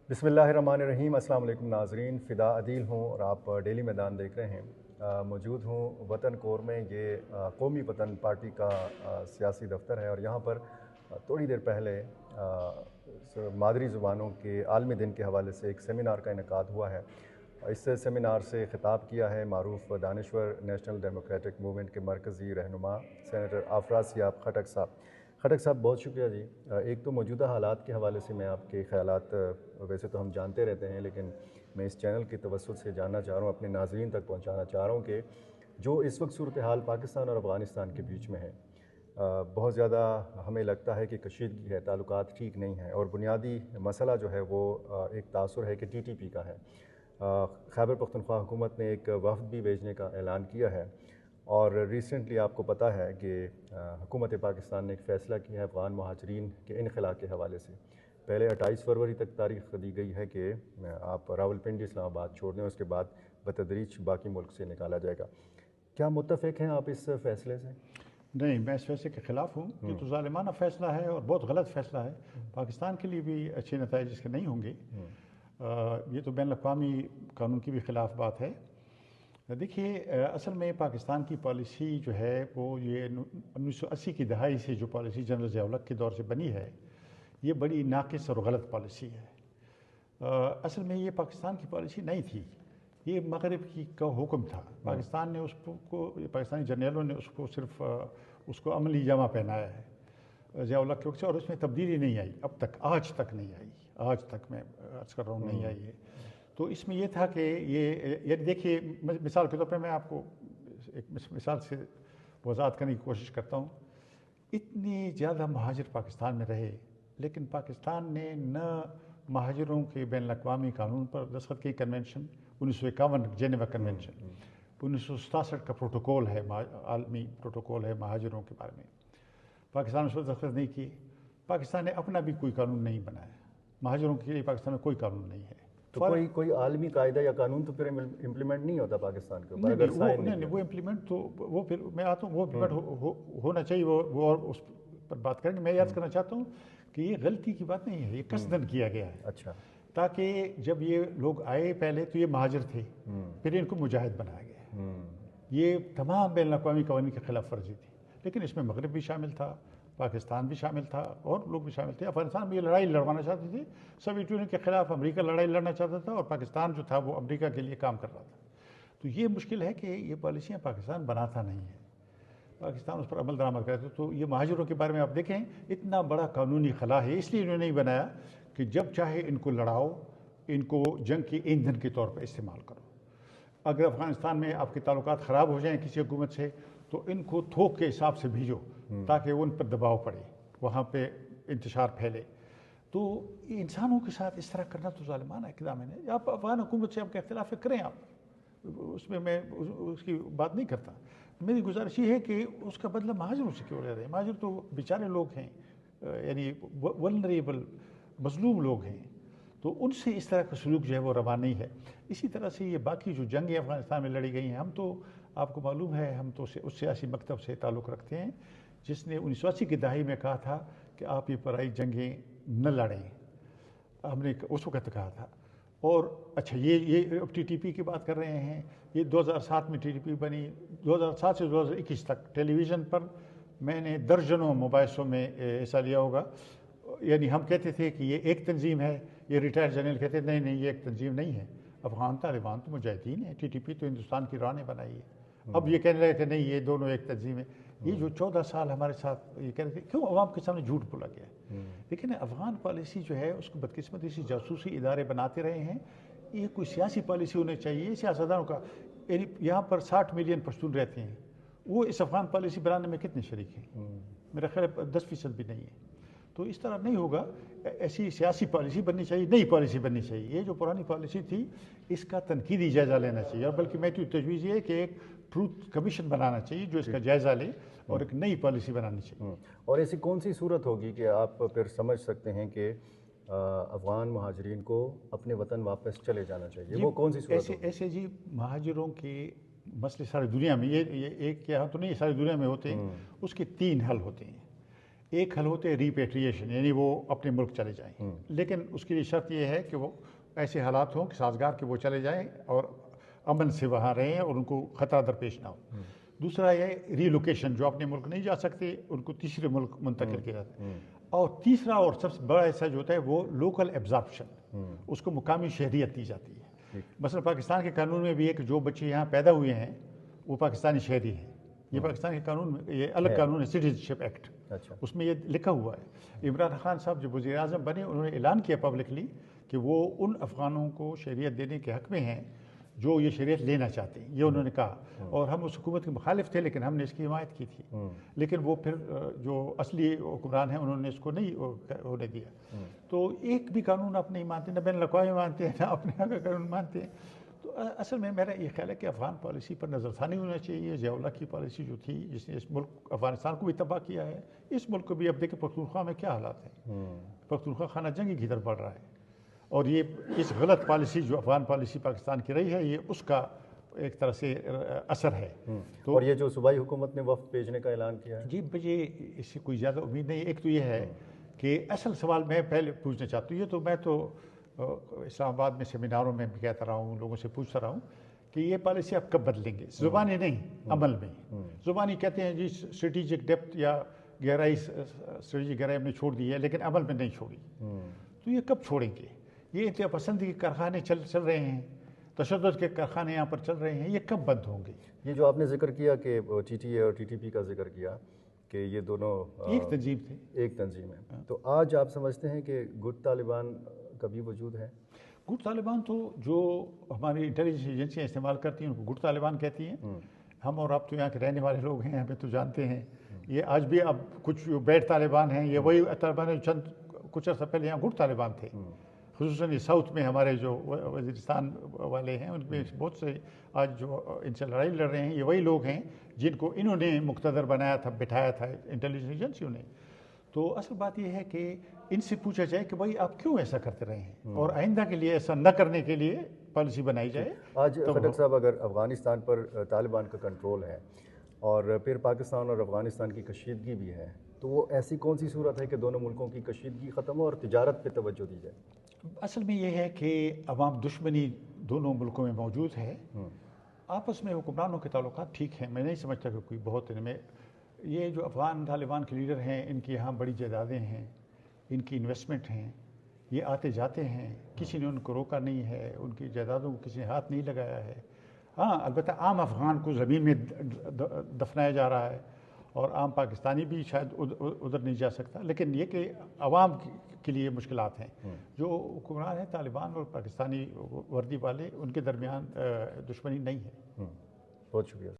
بسم اللہ الرحمن الرحیم۔ السلام علیکم ناظرین، فدا عدیل ہوں اور آپ ڈیلی میدان دیکھ رہے ہیں۔ موجود ہوں وطن کور میں، یہ قومی وطن پارٹی کا سیاسی دفتر ہے، اور یہاں پر تھوڑی دیر پہلے مادری زبانوں کے عالمی دن کے حوالے سے ایک سیمینار کا انعقاد ہوا ہے۔ اس سیمینار سے خطاب کیا ہے معروف دانشور نیشنل ڈیموکریٹک موومنٹ کے مرکزی رہنما سینیٹر آفراز سیاب خٹک صاحب۔ خٹک صاحب بہت شکریہ جی۔ ایک تو موجودہ حالات کے حوالے سے میں آپ کے خیالات ویسے تو ہم جانتے رہتے ہیں، لیکن میں اس چینل کے توسط سے جاننا چاہ رہا ہوں، اپنے ناظرین تک پہنچانا چاہ رہا ہوں کہ جو اس وقت صورتحال پاکستان اور افغانستان کے بیچ میں ہے، بہت زیادہ ہمیں لگتا ہے کہ کشیدگی ہے، تعلقات ٹھیک نہیں ہیں، اور بنیادی مسئلہ جو ہے وہ ایک تاثر ہے کہ ٹی ٹی پی کا ہے۔ خیبر پختونخوا حکومت نے ایک وفد بھی بھیجنے کا اعلان کیا ہے، اور ریسنٹلی آپ کو پتہ ہے کہ حکومت پاکستان نے ایک فیصلہ کیا ہے افغان مہاجرین کے انخلاء کے حوالے سے۔ پہلے 28 فروری تک تاریخ دی گئی ہے کہ آپ راولپنڈی اسلام آباد چھوڑ دیں، اس کے بعد بتدریج باقی ملک سے نکالا جائے گا۔ کیا متفق ہیں آپ اس فیصلے سے؟ نہیں، میں اس فیصلے کے خلاف ہوں۔ یہ تو ظالمانہ فیصلہ ہے اور بہت غلط فیصلہ ہے۔ پاکستان کے لیے بھی اچھے نتائج اس کے نہیں ہوں گے۔ یہ تو بین الاقوامی قانون کی بھی خلاف بات ہے۔ دیکھیے، اصل میں پاکستان کی پالیسی جو ہے وہ یہ 1980 کی دہائی سے جو پالیسی جنرل ضیاء الحق کے دور سے بنی ہے، یہ بڑی ناقص اور غلط پالیسی ہے۔ اصل میں یہ پاکستان کی پالیسی نہیں تھی، یہ مغرب کا حکم تھا۔ پاکستان نے اس کو، پاکستانی جرنیلوں نے اس کو صرف اس کو عملی جامہ پہنایا ہے ضیاء الحق کے وقت سے، اور اس میں تبدیلی نہیں آئی اب تک، آج تک نہیں آئی، آج تک میں عرض کر رہا ہوں نہیں آئی ہے۔ تو اس میں یہ تھا کہ یہ دیکھیے، مثال کے طور پہ میں آپ کو ایک مثال سے وضاحت کرنے کی کوشش کرتا ہوں۔ اتنی زیادہ مہاجر پاکستان میں رہے، لیکن پاکستان نے نہ مہاجروں کے بین الاقوامی قانون پر دستخط کی، کنونشن 1951 جنیوا کنونشن، 1967 کا پروٹوکول ہے، عالمی پروٹوکول ہے مہاجروں کے بارے میں، پاکستان اس پر دستخط نہیں کیے۔ پاکستان نے اپنا بھی کوئی قانون نہیں بنایا، مہاجروں کے لیے پاکستان میں کوئی قانون نہیں ہے۔ تو کوئی عالمی قاعدہ یا قانون تو پھر امپلیمنٹ نہیں ہوتا پاکستان کے اوپر؟ نہیں، وہ امپلیمنٹ تو وہ پھر میں آتا ہوں، وہ امپلیمنٹ ہونا چاہیے، وہ اور اس پر بات کریں گے۔ میں یاد کرنا چاہتا ہوں کہ یہ غلطی کی بات نہیں ہے، یہ قصدن کیا گیا ہے۔ اچھا۔ تاکہ جب یہ لوگ آئے پہلے تو یہ مہاجر تھے، پھر ان کو مجاہد بنایا گیا۔ یہ تمام بین الاقوامی قوانین کی خلاف ورزی تھی، لیکن اس میں مغرب بھی شامل تھا، پاکستان بھی شامل تھا، اور لوگ بھی شامل تھے۔ افغانستان میں یہ لڑائی لڑوانا چاہتے تھے، سوویت یونین کے خلاف امریکہ لڑائی لڑنا چاہتا تھا، اور پاکستان جو تھا وہ امریکہ کے لیے کام کر رہا تھا۔ تو یہ مشکل ہے کہ یہ پالیسیاں پاکستان بناتا نہیں ہے، پاکستان اس پر عمل درآمد کرتا۔ تو یہ مہاجروں کے بارے میں آپ دیکھیں، اتنا بڑا قانونی خلا ہے، اس لیے انہوں نے نہیں بنایا کہ جب چاہے ان کو لڑاؤ، ان کو جنگ کے ایندھن کے طور پر استعمال کرو۔ اگر افغانستان میں آپ کے تعلقات خراب ہو جائیں کسی حکومت سے، تو ان کو تھوک کے حساب سے بھیجو تاکہ وہ ان پر دباؤ پڑے، وہاں پہ انتشار پھیلے۔ تو انسانوں کے ساتھ اس طرح کرنا تو ظالمانہ اقدام ہے۔ آپ افغان حکومت سے آپ کے اختلاف کریں، آپ اس میں اس کی بات نہیں کرتا۔ میری گزارش یہ ہے کہ اس کا بدلہ مہاجروں سے کیوں لے رہے ہیں؟ مہاجر تو بیچارے لوگ ہیں، یعنی ولنریبل، مظلوم لوگ ہیں، تو ان سے اس طرح کا سلوک جو ہے وہ روا نہیں ہے۔ اسی طرح سے یہ باقی جو جنگیں افغانستان میں لڑی گئی ہیں، ہم تو آپ کو معلوم ہے، ہم تو اس سیاسی مکتب سے تعلق رکھتے ہیں جس نے 1980 کی دہائی میں کہا تھا کہ آپ یہ پرائی جنگیں نہ لڑیں، ہم نے اس وقت کہا تھا۔ اور اچھا، یہ ٹی ٹی پی کی بات کر رہے ہیں، یہ 2007 میں ٹی ٹی پی بنی، 2007 سے 2021 تک ٹیلی ویژن پر میں نے درجنوں مباحثوں میں حصہ لیا ہوگا۔ یعنی ہم کہتے تھے کہ یہ ایک تنظیم ہے، یہ ریٹائر جنرل کہتے تھے نہیں، یہ ایک تنظیم نہیں ہے، افغان طالبان تو مجاہدین ہیں، ٹی ٹی پی تو ہندوستان کی راہ نے بنائی ہے۔ اب یہ کہنے لگے تھے نہیں، یہ دونوں ایک تنظیم ہے۔ یہ جو 14 سال ہمارے ساتھ یہ کہہ رہے تھے، کیوں عوام کے سامنے جھوٹ بولا گیا؟ لیکن افغان پالیسی جو ہے اس کو بدقسمتی سے جاسوسی ادارے بناتے رہے ہیں۔ یہ کوئی سیاسی پالیسی ہونی چاہیے سیاستدانوں کا۔ یعنی یہاں پر 60 ملین پشتون رہتے ہیں، وہ اس افغان پالیسی بنانے میں کتنے شریک ہیں؟ میرا خیال ہے 10% بھی نہیں ہے۔ تو اس طرح نہیں ہوگا، ایسی سیاسی پالیسی بننی چاہیے، نئی پالیسی بننی چاہیے۔ یہ جو پرانی پالیسی تھی اس کا تنقیدی جائزہ لینا چاہیے، اور بلکہ میں تو تجویز یہ ہے کہ ایک ٹروتھ کمیشن بنانا چاہیے جو اس کا جائزہ لے اور ایک نئی پالیسی بنانی چاہیے۔ اور ایسی کون سی صورت ہوگی کہ آپ پھر سمجھ سکتے ہیں کہ افغان مہاجرین کو اپنے وطن واپس چلے جانا چاہیے؟ وہ کون سی صورت ہوگی؟ ایسے جی، مہاجروں کے مسئلے ساری دنیا میں، یہ ایک یہاں تو نہیں، ساری دنیا میں ہوتے ہیں۔ اس کے 3 حل ہوتے ہیں۔ ایک حل ہوتے ریپیٹریشن، یعنی وہ اپنے ملک چلے جائیں، لیکن اس کے لیے شرط یہ ہے کہ وہ ایسے حالات ہوں کہ سازگار کہ وہ چلے جائیں اور امن سے وہاں رہیں اور ان کو خطرہ درپیش نہ ہو۔ دوسرا یہ ریلوکیشن، جو اپنے ملک نہیں جا سکتے ان کو تیسرے ملک منتقل کیا جاتا ہے۔ اور تیسرا اور سب سے بڑا حصہ جو ہوتا ہے وہ لوکل ایبزارپشن، اس کو مقامی شہریت دی جاتی ہے۔ مثلا پاکستان کے قانون میں بھی ہے کہ جو بچے یہاں پیدا ہوئے ہیں وہ پاکستانی شہری ہیں، یہ پاکستان کے قانون میں یہ الگ قانون ہے، سٹیزنشپ ایکٹ، اس میں یہ لکھا ہوا ہے۔ عمران خان صاحب جب وزیر اعظم بنے انہوں نے اعلان کیا پبلکلی کہ وہ ان افغانوں کو شہریت دینے کے حق میں ہیں جو یہ شہریت لینا چاہتے ہیں، یہ انہوں نے کہا، اور ہم اس حکومت کے مخالف تھے لیکن ہم نے اس کی حمایت کی تھی، لیکن وہ پھر جو اصلی حکمران ہیں انہوں نے اس کو نہیں ہونے دیا۔ تو ایک بھی قانون آپ نہیں مانتے، نہ بین الاقوامی مانتے ہیں نہ اپنے یہاں کا قانون مانتے ہیں۔ تو اصل میں میرا یہ خیال ہے کہ افغان پالیسی پر نظر ثانی ہونا چاہیے۔ ضیاء اللہ کی پالیسی جو تھی جس نے اس ملک افغانستان کو بھی تباہ کیا ہے، اس ملک کو بھی، اب دیکھیں پختونخوا میں کیا حالات ہیں، پختونخوا خانہ جنگی کی طرف بڑھ رہا ہے، اور یہ اس غلط پالیسی جو افغان پالیسی پاکستان کی رہی ہے یہ اس کا ایک طرح سے اثر ہے۔ تو اور یہ جو صوبائی حکومت نے وفد بھیجنے کا اعلان کیا ہے، جی مجھے اس سے کوئی زیادہ امید نہیں۔ ایک تو یہ ہے کہ اصل سوال میں پہلے پوچھنا چاہتا ہوں، یہ تو میں تو اسلام آباد میں سیمیناروں میں بھی کہتا رہا ہوں، لوگوں سے پوچھتا رہا ہوں کہ یہ پالیسی آپ کب بدلیں گے، زبانی نہیں عمل میں۔ زبانی کہتے ہیں جی اسٹریٹجک ڈیپتھ یا گہرائی، اسٹریٹجک گہرائی ہم نے چھوڑ دی ہے لیکن عمل میں نہیں چھوڑی، تو یہ کب چھوڑیں گے؟ یہ انتہا پسندی کے کارخانے چل رہے ہیں، تشدد کے کارخانے یہاں پر چل رہے ہیں، یہ کب بند ہوں گے؟ یہ جو آپ نے ذکر کیا کہ ٹی ٹی اے اور ٹی ٹی پی کا ذکر کیا کہ یہ دونوں ایک تنظیم تھے، ایک تنظیم ہے، تو آج آپ سمجھتے ہیں کہ گٹ طالبان کا بھی وجود ہے؟ گٹ طالبان تو جو ہماری انٹیلیجنس ایجنسیاں استعمال کرتی ہیں ان کو گٹ طالبان کہتی ہیں۔ ہم اور آپ تو یہاں کے رہنے والے لوگ ہیں، ہمیں تو جانتے ہیں، یہ آج بھی اب کچھ بیڈ طالبان ہیں، یہ وہی طالبان ہیں چند کچھ عرصہ پہلے یہاں گٹ طالبان تھے، خصوصاً یہ ساؤتھ میں ہمارے جو وزیرستان والے ہیں ان میں بہت سے آج جو ان سے لڑائی لڑ رہے ہیں یہ وہی لوگ ہیں جن کو انہوں نے مقتدر بنایا تھا، بٹھایا تھا انٹیلیجنس ایجنسیوں نے۔ تو اصل بات یہ ہے کہ ان سے پوچھا جائے کہ بھائی آپ کیوں ایسا کرتے رہے ہیں، اور آئندہ کے لیے ایسا نہ کرنے کے لیے پالیسی بنائی جائے۔ آج خٹک صاحب اگر افغانستان پر طالبان کا کنٹرول ہے اور پھر پاکستان اور افغانستان کی کشیدگی بھی ہے، تو وہ ایسی کون سی صورت ہے کہ دونوں ملکوں کی کشیدگی ختم ہو اور تجارت پہ توجہ دی جائے؟ اصل میں یہ ہے کہ عوام دشمنی دونوں ملکوں میں موجود ہے، آپس میں حکمرانوں کے تعلقات ٹھیک ہیں، میں نہیں سمجھتا کہ کوئی بہت ان میں، یہ جو افغان طالبان کے لیڈر ہیں ان کی یہاں بڑی جائیدادیں ہیں، ان کی انویسٹمنٹ ہیں، یہ آتے جاتے ہیں، کسی نے ان کو روکا نہیں ہے، ان کی جائیدادوں کو کسی نے ہاتھ نہیں لگایا ہے۔ ہاں البتہ عام افغان کو زمین میں دفنایا جا رہا ہے، اور عام پاکستانی بھی شاید ادھر نہیں جا سکتا، لیکن یہ کہ عوام کے لیے مشکلات ہیں۔ جو حکمران ہیں طالبان اور پاکستانی وردی والے ان کے درمیان دشمنی نہیں ہے۔ بہت شکریہ۔